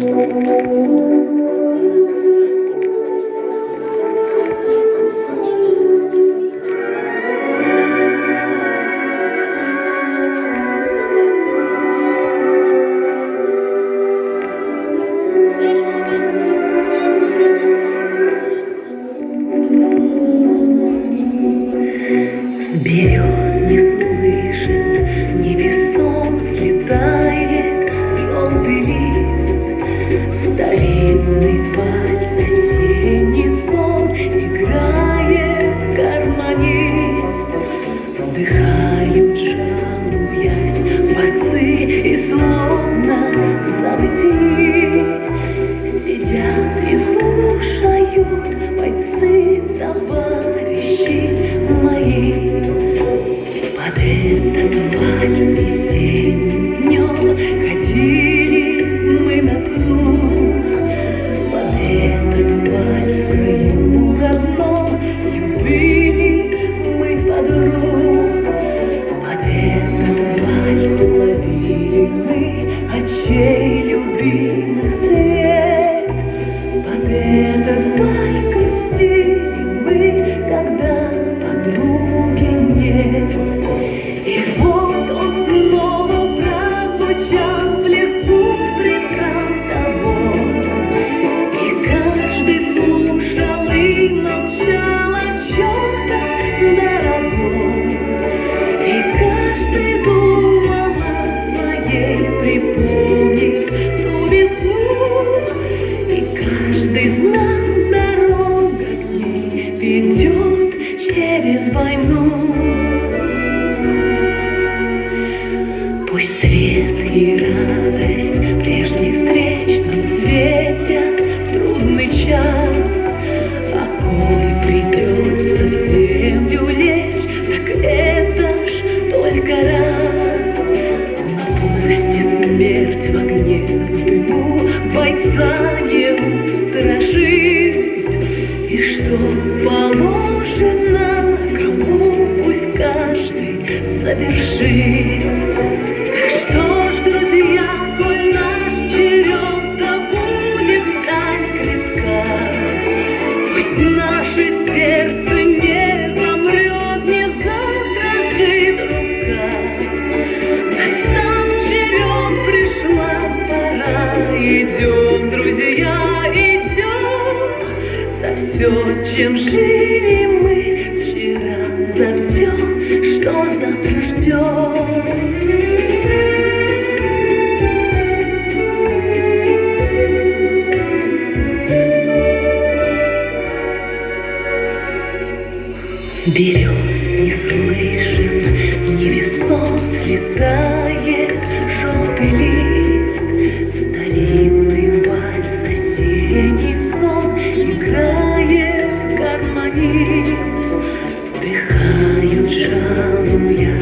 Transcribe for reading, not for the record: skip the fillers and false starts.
Берез не слышит, невесом слетает желтый лист. Старинный вальс, осенний сон играет гармонист. Вдыхают жалуясь басы и словно забыты. Сидят и слушают бойцы, товарищи мои. Под этот вальс весенним днем ходили мы на пруд. Под этот вальс в краю родном любили мы подруг. Под этот вальс ловили мы очей любимых свет. Под этот вальс грустили мы, когда подруги нет. И вот он снова прозвучал в лесу прикантовой. И каждый слушал и молчал о чем-то дорогом. И каждый думал о своей, припомнив ту весну. И каждый знал, дорога к ней ведет через войну. Пусть свет и радость прежних встреч нам светят в трудный час, а коли придется в землю лечь, так это ж только раз. Но пусть и смерть в огне, в дыму бойца не устрашит, и что положено кому, пусть каждый совершит. Что ж, друзья, коль наш черед, да будет сталь крепка. Пусть наше сердце не замрет, не задрожит рука. Настал черед, пришла пора. Идем, друзья, идем за все, чем жили мы вчера, за все, что завтра ждет. Берез не слышит, невесом слетает желтый лист. Старинный вальс, осенний сон играет гармонист. Вдыхают, жалуя